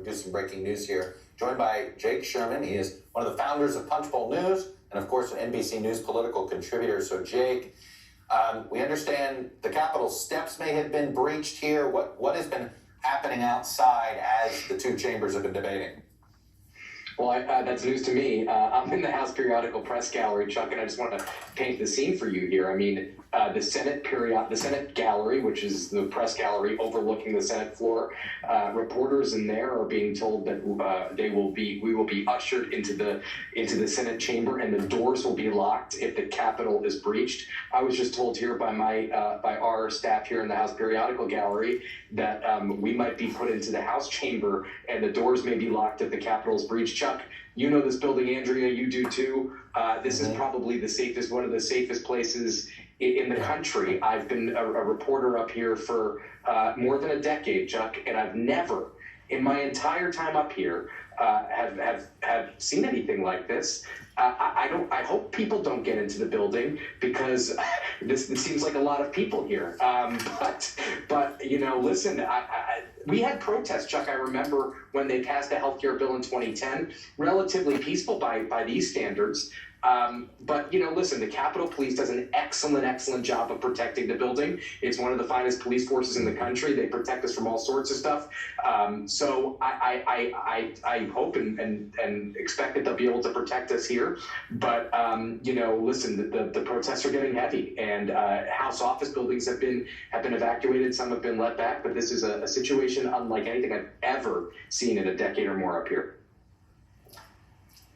do some breaking news here. Joined by Jake Sherman. He is one of the founders of Punchbowl News and, of course, an NBC News political contributor. So, Jake, we understand the Capitol steps may have been breached here. What has been happening outside as the two chambers have been debating? Well, that's news to me. I'm in the House Periodical Press Gallery, Chuck, and I just want to paint the scene for you here. I mean, the Senate Gallery, which is the press gallery overlooking the Senate floor, reporters in there are being told that we will be ushered into the Senate chamber, and the doors will be locked if the Capitol is breached. I was just told here by our staff here in the House Periodical Gallery that we might be put into the House chamber, and the doors may be locked if the Capitol is breached. Chuck, you know this building, Andrea, you do too. This is probably one of the safest places in the country. I've been a reporter up here for more than a decade, Chuck, and I've never, in my entire time up here, have seen anything like this. I hope people don't get into the building because this seems like a lot of people here. But you know, listen, we had protests, Chuck. I remember when they passed the healthcare bill in 2010, relatively peaceful by these standards. But you know, listen, the Capitol Police does an excellent job of protecting the building. It's one of the finest police forces in the country. They protect us from all sorts of stuff. So I hope and expect that they'll be able to protect us here. But you know, listen, the protests are getting heavy, and House office buildings have been evacuated. Some have been let back. But this is a situation unlike anything I've ever seen in a decade or more up here.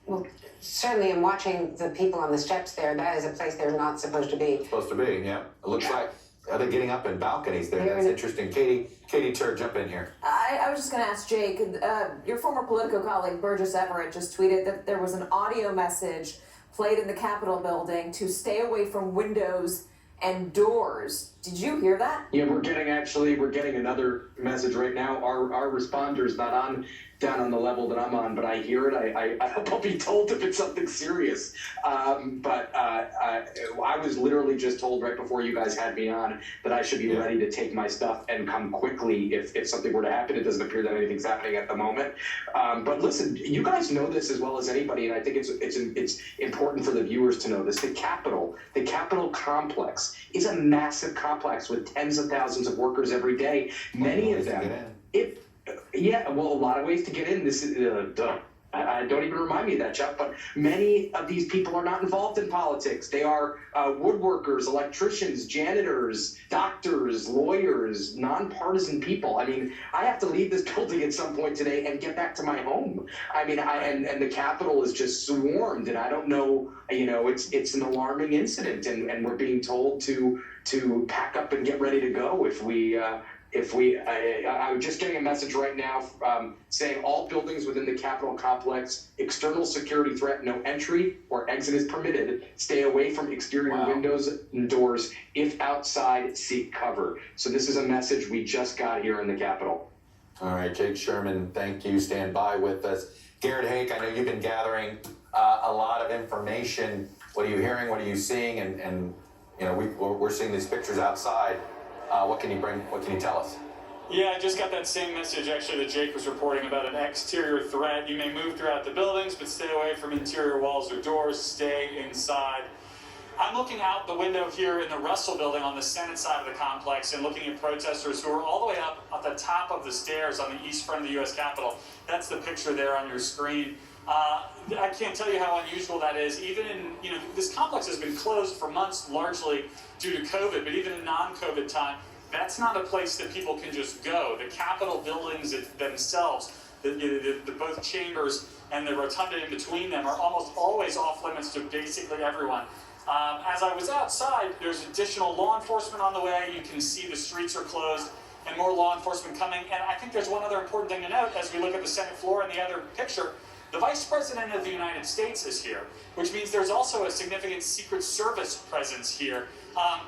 Well, certainly in watching the people on the steps there, that is a place they're not supposed to be. Supposed to be, yeah. It looks like, are they getting up in balconies there? That's interesting. Katie Tur, jump in here. I was just going to ask Jake, your former Politico colleague Burgess Everett just tweeted that there was an audio message played in the Capitol building to stay away from windows and doors. Did you hear that? Yeah, we're getting another message right now. Our responder's not down on the level that I'm on, but I hear it. I hope I'll be told if it's something serious. But I was literally just told right before you guys had me on that I should be ready to take my stuff and come quickly if something were to happen. It doesn't appear that anything's happening at the moment. But listen, you guys know this as well as anybody, and I think it's important for the viewers to know this. The Capitol complex is a massive complex with tens of thousands of workers every day. Many of them, a lot of ways to get in. This is I don't even remind me of that, Chuck, but many of these people are not involved in politics. They are woodworkers, electricians, janitors, doctors, lawyers, nonpartisan people. I mean, I have to leave this building at some point today and get back to my home. I mean, and the Capitol is just swarmed, and I don't know, you know, it's an alarming incident, and we're being told to pack up and get ready to go I'm just getting a message right now saying all buildings within the Capitol complex, external security threat, no entry or exit is permitted. Stay away from exterior windows and doors. If outside, seek cover. So this is a message we just got here in the Capitol. All right, Jake Sherman, thank you. Stand by with us. Garrett Haake, I know you've been gathering a lot of information. What are you hearing? What are you seeing? And you know, we're seeing these pictures outside. What can you tell us? Yeah, I just got that same message actually that Jake was reporting about an exterior threat. You may move throughout the buildings, but stay away from interior walls or doors. Stay inside. I'm looking out the window here in the Russell building on the Senate side of the complex and looking at protesters who are all the way up at the top of the stairs on the east front of the U.S. Capitol. That's the picture there on your screen. I can't tell you how unusual that is. Even in, you know, this complex has been closed for months largely due to COVID, but even in non-COVID time, that's not a place that people can just go. The Capitol buildings themselves, the both chambers and the rotunda in between them are almost always off limits to basically everyone. As I was outside, there's additional law enforcement on the way. You can see the streets are closed and more law enforcement coming. And I think there's one other important thing to note as we look at the Senate floor and the other picture. The Vice President of the United States is here, which means there's also a significant Secret Service presence here.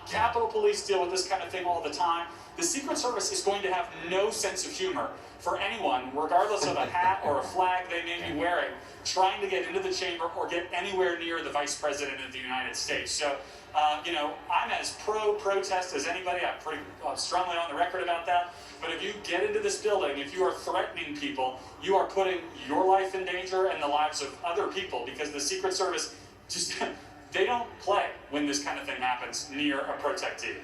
Capitol Police deal with this kind of thing all the time. the Secret Service is going to have no sense of humor for anyone, regardless of a hat or a flag they may be wearing, trying to get into the chamber or get anywhere near the Vice President of the United States. So, I'm as pro-protest as anybody. I'm pretty strongly on the record about that. But if you get into this building, if you are threatening people, you are putting your life in danger and the lives of other people, because the Secret Service just, they don't play when this kind of thing happens near a protectee.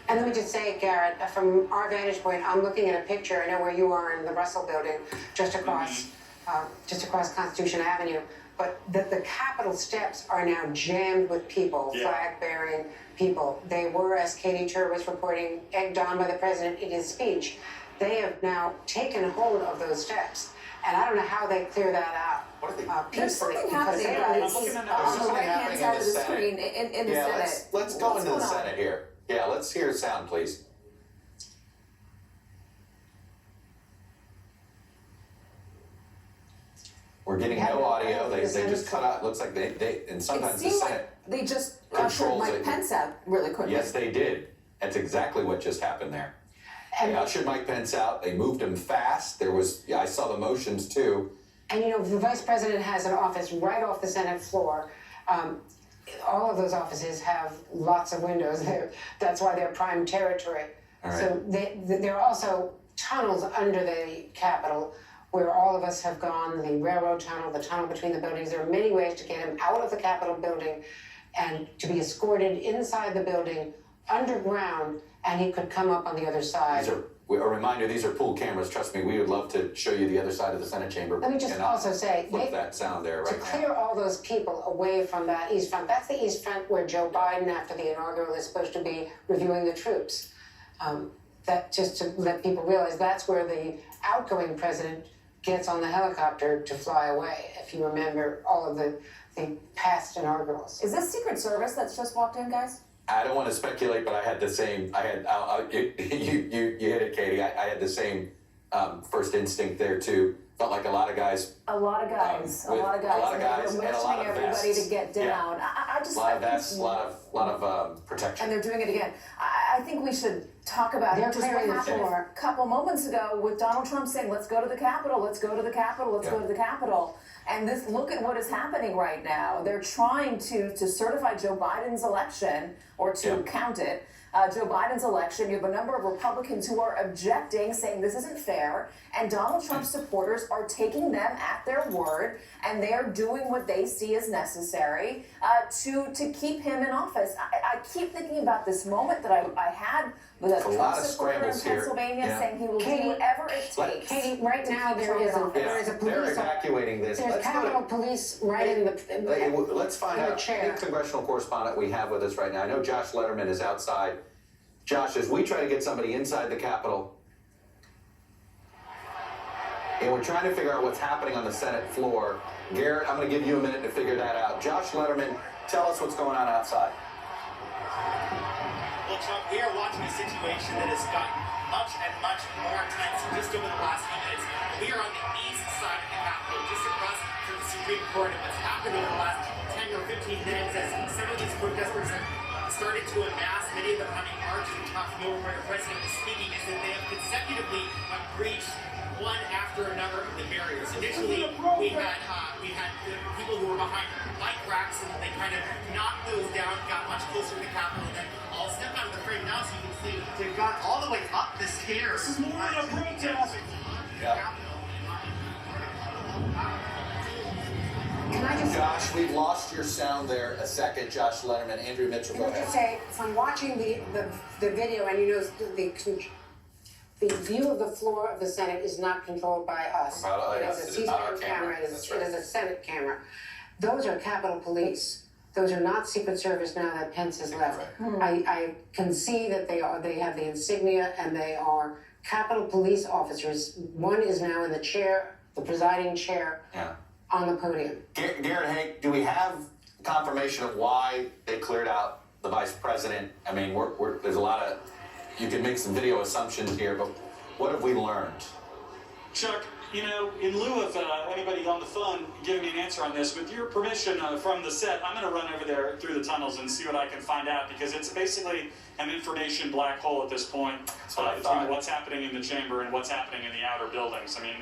And let me just say, Garrett, from our vantage point, I'm looking at a picture. I know where you are in the Russell Building, just across Constitution Avenue. But the Capitol steps are now jammed with people, Yeah. flag-bearing people. They were, as Katie Tur was reporting, egged on by the president in his speech. They have now taken hold of those steps. And I don't know how they clear that out. What are they- There's peacefully, something because happening, they guys, don't I'm looking at on numbers. the Something right-hand happening side in of the the Senate. screen in the Yeah, Senate. let's go What's into the going on? Senate here. Yeah, let's hear sound, please. We're getting no audio. They just cut out. Looks like they and It sometimes the seemed Senate. like they just ushered controls Mike it. Pence out really quickly. Yes, they did. That's exactly what just happened there. They And, ushered Mike Pence out. They moved him fast. There was, I saw the motions too. and the vice president has an office right off the Senate floor. All of those offices have lots of windows there. That's why they're prime territory. All right. So there are also tunnels under the Capitol where all of us have gone, the railroad tunnel, the tunnel between the buildings. There are many ways to get him out of the Capitol building and to be escorted inside the building, underground, and he could come up on the other side. These are a reminder. These are pool cameras. Trust me, we would love to show you the other side of the Senate chamber. Let me just And I'll also say, flip that sound there to right clear now. all those people away from that East Front, that's the East Front where Joe Biden, after the inaugural, is supposed to be reviewing the troops. That just to let people realize that's where the outgoing president gets on the helicopter to fly away, if you remember all of the past inaugurals. Is this Secret Service that's just walked in, guys? I don't want to speculate, but I had the same. You hit it, Katie. I had the same first instinct there too. Felt like a lot of guys. A lot of guys, with a lot of guys, and a they're lot motioning of everybody vests. to get Yeah. down. I just A lot of I think- vests, a lot of protection. and they're doing it again. I think we should talk about They're just what clearing the happened floor. a couple moments ago with Donald Trump saying, "Let's go to the Capitol. Let's go to the Capitol. Let's go Yeah. to the Capitol." And this, look at what is happening right now. They're trying to certify Joe Biden's election or to Yeah. count it. Joe Biden's election. You have a number of Republicans who are objecting, saying this isn't fair, and Donald Trump's supporters are taking them at their word, and they are doing what they see as necessary to keep him in office. I keep thinking about this moment that I had with a a Trump lot of supporter in scrambles here. Pennsylvania Yeah. saying he will Katie- do whatever it Let- takes. Katie, right now keep there Trump is in a office. there is a They're police. evacuating this. There's Let's go to- Capitol Police right in the. Let's find in the out. chair. The congressional correspondent we have with us right now. I know Josh Letterman is outside. Josh, as we try to get somebody inside the Capitol, and we're trying to figure out what's happening on the Senate floor. Garrett, I'm going to give you a minute to figure that out. Josh Letterman, tell us what's going on outside. Well, Chuck, we are watching a situation that has gotten much and much more tense just over the last few minutes. We are on the east side of the Capitol, just across from the Supreme Court, and what's happened over the last 10 or 15 minutes as some of these protesters have started to amass, many of them having marched and talking over where the president was speaking, is that they have consecutively breached one after another of the barriers. Initially, we had people who were behind bike racks, and they kind of knocked those down, got much closer to the Capitol, and then I'll step out of the frame now so you can see they've got all the way up the stairs. This is more than a protest. Yeah. Can I just? Josh, we've lost your sound there a second. Josh Letterman, Andrew Mitchell, go Can I ahead. just say, from watching the video, and the view of the floor of the Senate is not controlled by us. It is not our C-SPAN camera. camera. That's It right. is a Senate camera. Those are Capitol Police. Those are not Secret Service now that Pence has left. I can see that they have the insignia, and they are Capitol Police officers. One is now in the chair, the presiding chair, Yeah. on the podium. Garrett, hey, do we have confirmation of why they cleared out the vice president? I mean, there's a lot of, you can make some video assumptions here, but what have we learned? Chuck, you know, in lieu of anybody on the phone giving me an answer on this, with your permission from the set, I'm going to run over there through the tunnels and see what I can find out, because it's basically an information black hole at this point what I between thought. what's happening in the chamber and what's happening in the outer buildings. I mean,